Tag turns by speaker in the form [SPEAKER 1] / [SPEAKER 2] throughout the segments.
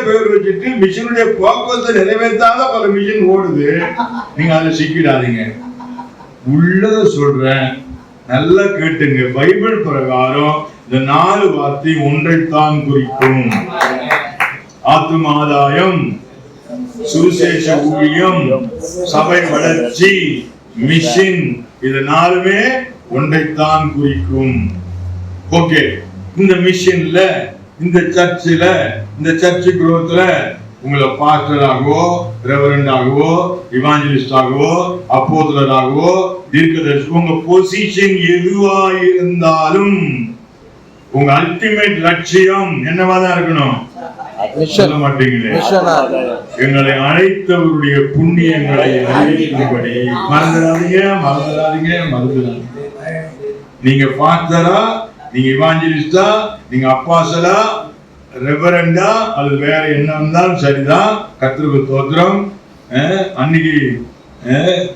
[SPEAKER 1] பேர் வச்சுட்டு மிஷனுடைய பர்பஸை நிறைவேற்றாத பல மிஷன் ஓடுது. நீங்க அதுல சிக்கிடாதீங்க. உள்ளத சொல்றேன், நல்லா கேட்டுங்க. பைபிள் பிரகாரம் இந்த 4 வார்த்தை ஒன்றைத்தான் குறிக்கும். ஆத்துமாதாயம், சுவிசேஷ ஊழியம், சபை வளர்ச்சி, மிஷன், இது 4மே ஒன்றைத்தான் குறிக்கும். ஓகே, இந்த மிஷன்ல, இந்த சர்ச்சில், இந்த சர்ச் குரோத்ல உங்களை பாஸ்டராகவோ, ரெவரண்டாகவோ, இவாஞ்சலிஸ்டாகவோ, அப்போஸ்தலராகவோ, தீர்க்கதரிசி, உங்க பொசிஷன் எதுவா இருந்தாலும் உங்க அல்டிமேட் லட்சியம் என்னவாதான் இருக்கணும்? சொல்ல மாட்டீங்களே, எங்களை அழைத்தவருடைய புண்ணியங்களை அறிவிக்கும்படி. மறந்துடாதீங்க, மறந்துடாதீங்க, மறந்துடாதீங்க. நீங்க பாஸ்டரா, நீங்க இவாஞ்சலிஸ்டா, நீங்க அப்போஸ்தலா, ரெவரண்டா, அது வேற என்ன இருந்தாலும் சரிதான். கர்த்தருக்கு ஸ்தோத்திரம். அன்னைக்கு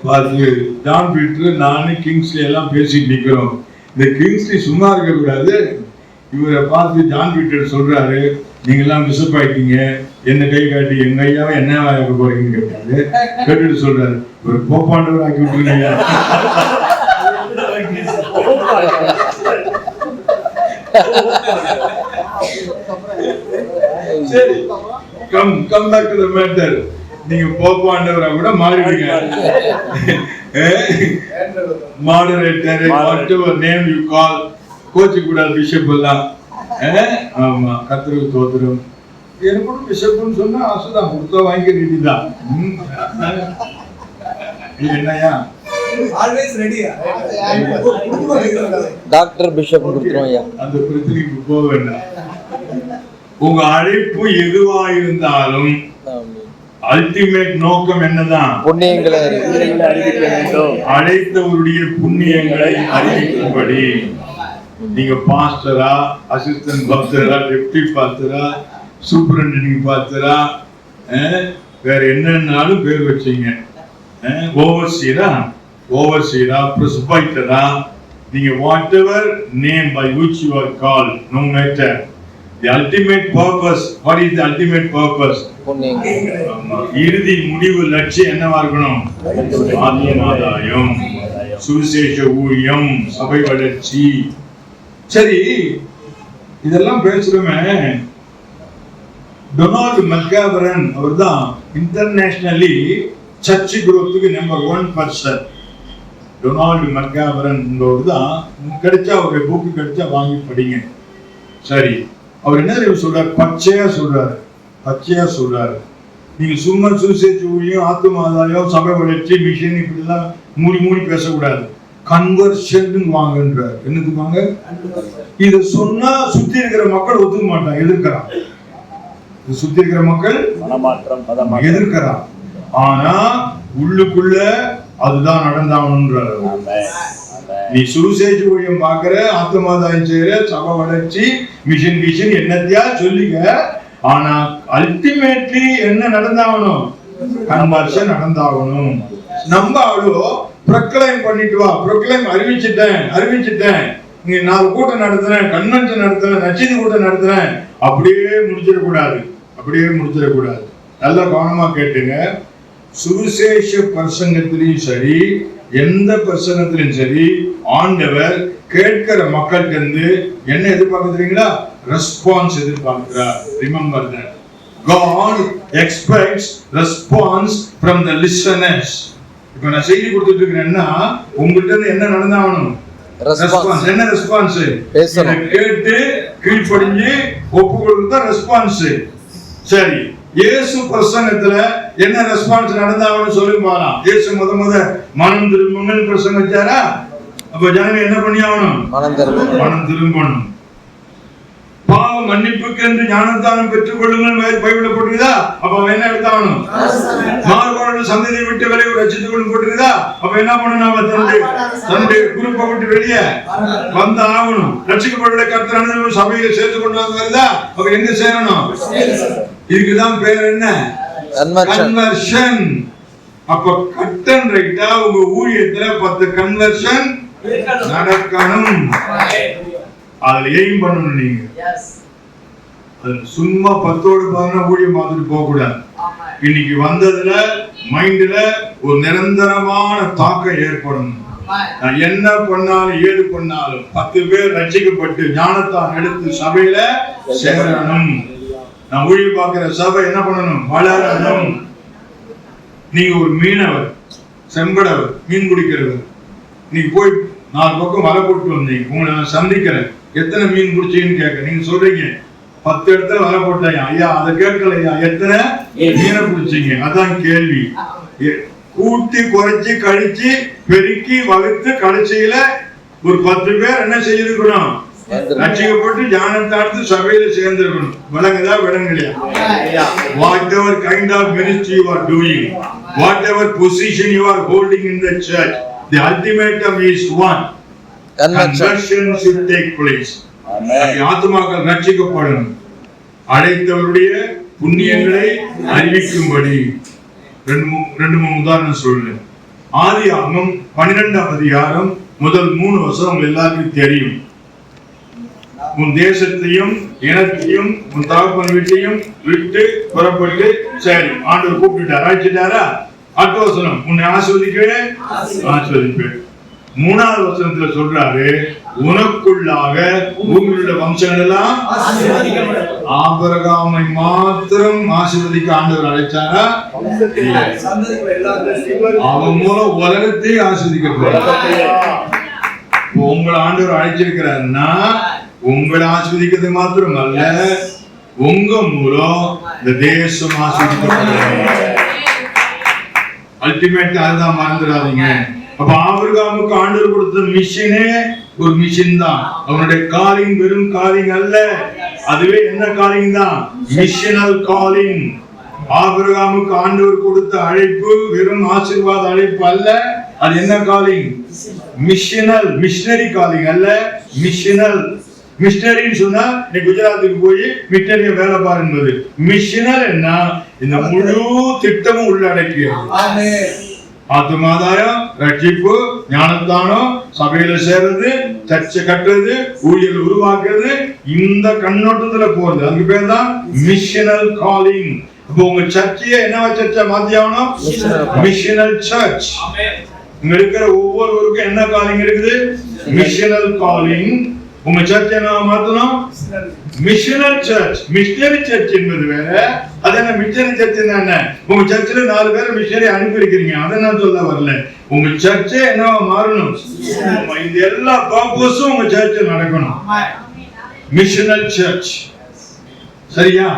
[SPEAKER 1] பார்த்து ஜான் பீட்டர், நானு, கிங்ஸ்லி எல்லாம் பேசிட்டு நிக்கிறோம். இந்த கிங்ஸ்லி சும்மா இருக்க கூடாது. இவரை பார்த்து ஜான் பீட்டர் சொல்றாரு, நீங்க எல்லாம் மிஸ்அப் ஆயிட்டீங்க, என்ன கை காட்டி எங்க ஐயாவை என்ன ஆக போறீங்கன்னு கேட்டாரு. கேட்டுட்டு சொல்றாரு, ஒரு போப்பாண்டவர் ஆக்கி விட்டுருங்க. சரி, come back to the matter. நீங்க போப்பாண்டவரா கூட மாறிடுங்க. Moderator, whatever name you call, coach கூட பிஷப் எல்லாம். ஆமா, கர்த்தருக்கு ஸ்தோத்திரம். எனக்கு கூட பிஷப்னு சொன்னா ஆசைதான், கொடுத்தா வாங்கி ரெடி தான். என்னையா
[SPEAKER 2] ஆல்வேஸ் ரெடியா?
[SPEAKER 3] டாக்டர் பிஷப் கொடுத்துருவோம்.
[SPEAKER 1] அந்த பிரச்சனைக்கு போக வேண்டாம். உங்க அழைப்பு எதுவா இருந்தாலும் அல்டிமேட் நோக்கம் என்னதான்?
[SPEAKER 3] புண்ணியங்களை
[SPEAKER 2] அறிவிக்க வேண்டும்.
[SPEAKER 1] அழைத்தவருடைய புண்ணியங்களை அறிவிக்கும்படி. நீங்க பாஸ்டரா, அசிஸ்டன்ட் பாஸ்டரா, டெப்டி பாஸ்டரா, சூப்பரண்டிங் பாஸ்டரா, வேற என்னன்னாலும் பேர் வச்சீங்க. ஓவர்சீரா, பிரஸ்பைட்டரா, நீங்க whatever name by which you are called, no matter the ultimate purpose. What is the ultimate purpose? இறுதி முடிவு லட்சியம் என்னவா இருக்கணும்? ஆத்மாதாயம், சுவிசேஷ ஊழியம், சபை வளர்ச்சி. சரி, இதெல்லாம் பேசுறோமே. டொனால்டு மெக்காபரன் அவர்தான் இன்டர்நேஷனலி சர்ச் குரோத்துக்கு நம்பர் 1 பர்சன். டொனால்டு மெக்காபரன் தான். கிடைச்சா அவருடைய புக்கு கிடைச்சா வாங்கி படிங்க. சரி, அவர் என்ன சொல்றாரு? பச்சையா சொல்றாரு, நீங்க சும்மா சுவிசேஷ ஊழியம், ஆத்துமாதாயம், சபை வளர்ச்சி, மிஷன் இப்படிலாம் மூடி பேசக்கூடாது. கன்வர்ஷன் வாங்கன்றார். என்னதுக்கு வாங்க? இத சொன்னா சுத்தி இருக்கிற மக்கள் ஒத்துக்க மாட்டாங்க, எதிர்க்கிறான். சுத்தி இருக்கிற மக்கள் எதிர்க்கிறான். ஆனா உள்ளுக்குள்ள அதுதான் நடந்தாகணும்ன்றார். நீ சுவிசேஷ ஊழியம் பாக்குற, ஆத்மாதாயம் செய்யற, சபை வளர்ச்சி, மிஷன் என்னத்தையா சொல்லிக்க. ஆனா அல்டிமேட்லி என்ன நடந்தாகணும்? கன்வர்ஷன் நடந்தாகணும். நம்ம ஆளோ ப்ரொக்ளைம் பண்ணிட்டு வா, ப்ரொக்ளைம் அறிவிச்சிட்டேன், நீங்க 4 கூட்டம் நடத்துறேன், கன்வென்ஷன் நடத்துறேன், நச்சீதி கூட்டம் நடத்துறேன், அப்படியே முடிச்சிடக்கூடாது. நல்லா கவனமா கேட்டுங்க. சுவிசேஷ பிரசங்கத்திலையும் சரி, எந்த பிரசங்கத்திலும் சரி, ஆண்டவர் கேட்கிற மக்கள்கிட்ட இருந்து என்ன எதிர்பார்க்குறீங்களா? ரெஸ்பான்ஸ் எதிர்பார்க்கிறார். Remember that. God expects response from the listeners. இப்போ நான் செய்தி கொடுத்துட்டு இருக்கிறேன்னா உங்ககிட்ட இருந்து என்ன நடந்தாகணும்? ரெஸ்பான்ஸ். என்ன ரெஸ்பான்ஸ்? கேட்டு கீழ்ப்படிஞ்சு ஒப்பு கொடுத்தா ரெஸ்பான்ஸ். சரி, இயேசு பிரசங்கத்துல என்ன ரெஸ்பான்ஸ் நடந்தாகணும் சொல்லுங்க. இயேசு முத மனம் திரும்புங்கள் பிரசங்கம் வச்சாரா? அப்ப ஜனங்க என்ன பண்ணி ஆகணும்? மனம் திரும்பணும். பாவ மன்னிப்புக்கு என்று ஞானத்தானம் பெற்றுக் கொள்ளுங்கள் பைபிள்ல போட்டுருதா? அப்ப என்ன எடுத்தாகணும்? மாறுபாடு சந்ததியை விட்டு விலகி ரட்சித்துக் கொள்ளும் போட்டுருதா? அப்ப என்ன பண்ணணும்? தன்னுடைய குரூப்பை விட்டு வெளியே வந்து ஆகணும். ரட்சிக்கப்பட்ட கர்த்தர் சபையில சேர்த்து கொண்டு வருதா? அப்ப எங்க சேரணும்? இதுக்குதான் பேர் என்ன? கன்வர்ஷன். அப்ப கட் அண்ட் ரைட்டா உங்க ஊழியத்துல 10 கன்வர்ஷன் நடக்கணும். அதுல எய்ம் பண்ணணும். நீங்க அது சும்மா 10 ஊழியம் பார்த்துட்டு போக கூடாது. இன்னைக்கு வந்ததுல மைண்ட்ல ஒரு நிரந்தரமான தாக்கம் ஏற்படும். நான் என்ன பண்ணாலும் ஏது பண்ணாலும் 10 பேர் ரட்சிக்கப்பட்டு ஞானத்தான் எடுத்து சபையில சேரணும். நான் ஊழியம் பார்க்கிற சபை என்ன பண்ணணும்? வளரணும். நீங்க ஒரு மீனவர், செம்படவர், மீன் பிடிக்கிறவர், நீங்க போய் 4 பக்கம் வலை போட்டு வந்தீங்க. உங்களை நான் சந்திக்கிறேன், எத்தனை மீன் பிடிச்சீங்கன்னு கேட்க. நீங்க சொல்றீங்க 10 இடத்துல வலை போட்டேன். ஐயா அதை கேட்கலையா, எத்தனை மீனை பிடிச்சீங்க? அதான் கேள்வி. கூட்டி குறைச்சி கழிச்சு பெருக்கி வகுத்து கடைசியில ஒரு 10 பேர் என்ன செய்திருக்கணும்? ரட்சிக்கப்பட்டு ஞானத்தாழ்த்து சபையில சேர்ந்திருக்கணும். விளங்குதா? விளங்கலையா? whatever kind of ministry you are doing, whatever position you are holding in the church, the ultimatum is one: conversion should take place. ஆத்துமாக்கள் ரட்சிக்கப்படணும். அழைத்தவருடைய புண்ணியங்களை அறிவிக்கும்படி 2-3 உதாரணம் சொல்லு. ஆதியாகமம் 12ஆம் அதிகாரம் முதல் 3 வசனம் உங்க எல்லாருக்கும் தெரியும். உன் தேசத்தையும் இனத்தையும் உன் தகப்பன் வீட்டையும் விட்டு புறப்பட்டு, சரி ஆண்டவர் கூப்பிட்டுட்டார், அழைச்சிட்டாரா? அடுத்த வசனம், உன்னை ஆசீர்வதிக்கவே ஆசீர்வதிப்பேன். 3வது வசனத்துல சொல்றாரு, உனக்குள்ளாக பூமியிலுள்ள வம்சங்கள் எல்லாம் ஆபிரகாமை மாத்திரம் ஆசீர்வதிக்க ஆண்டவர் அழைச்சாரா? அவன் மூலம் உலகத்தை ஆசீர்வதிக்க உங்களை ஆண்டவர் அழைச்சிருக்கிறாருன்னா உங்களை ஆஸ்வதிக்கிறது மாத்திரம் அல்ல, உங்க மூலம் இந்த தேசம் ஆஸ்வதிக்கப்படுறது. அல்டிமேட் அதுதான், மறந்துடாதீங்க. அப்ப ஆபிரகாமுக்கு ஆண்டவர் கொடுத்த மிஷனே ஒரு மிஷன் தான். அவனுடைய காலிங் வெறும் காலிங் அல்ல, அதுவே என்ன காலிங் தான்? மிஷனல் காலிங். ஆபிரகாமுக்கு ஆண்டவர் கொடுத்த அழைப்பு வெறும் ஆசீர்வாத அழைப்பு அல்ல, அது என்ன காலிங்? மிஷனல், மிஷனரி காலிங் அல்ல, மிஷனல். மிஷனரின்னு சொன்னா நீ குஜராத்துக்கு போய் மிஷனரிய வேலை பாருங்க. மிஷனல் என்ன? இந்த முழு திட்டமும் உள்ளடக்கியது. ஆத்துமாதாயம், ரட்சிப்பு, ஞானத்தானம், சபையில சேர்றது, சர்ச்சை கட்டுறது, ஊழியல் உருவாக்குறது, இந்த கண்ணோட்டத்துல போறது. அதுக்கு பேர் தான் மிஷனல் காலிங். அப்போ உங்க சர்ச்சையை என்ன சர்ச்சை மாத்தி ஆகணும்? மிஷனல் சர்ச். இங்க இருக்கிற ஒவ்வொருவருக்கும் என்ன காலிங் இருக்குது? மிஷனல் காலிங். உங்க சர்ச்சை என்ன மாத்தணும்? மிஷனல் சர்ச். மிஷனரி சர்ச் என்பது வேற, அது என்ன? மிஷனரி சர்ச் என்ன? உங்க சர்ச்சில் 4 பேரை மிஷனரி அனுப்பி இருக்கிறீங்க, அதை நான் சொல்ல வரல. உங்க சர்ச்சே என்னவா மாறணும்? இந்த எல்லா பர்பஸும் உங்க சர்ச்சில் நடக்கணும். மிஷனல் சர்ச். சரியா?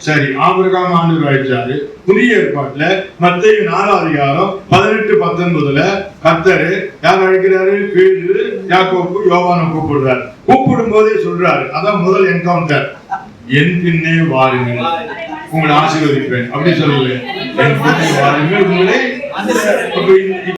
[SPEAKER 1] சரி, ஆபிரகாம் ஆண்டவர் அழைச்சாரு. புதிய ஏற்பாட்டுல மத்தேயு 4ஆம் அதிகாரம் 18-19 கர்த்தர் யார் அழைக்கிறாரு? பேதுரு, யாக்கோபு, யோவானை கூப்பிடுறாரு. கூப்பிடும் போதே சொல்றாரு, அதான் முதல் என்கவுண்டர், என் பின்னே வாருங்கள், உங்களை ஆசீர்வதிப்பேன். அப்படி சொல்லல, என் பின்னே வாருங்கள், உங்களை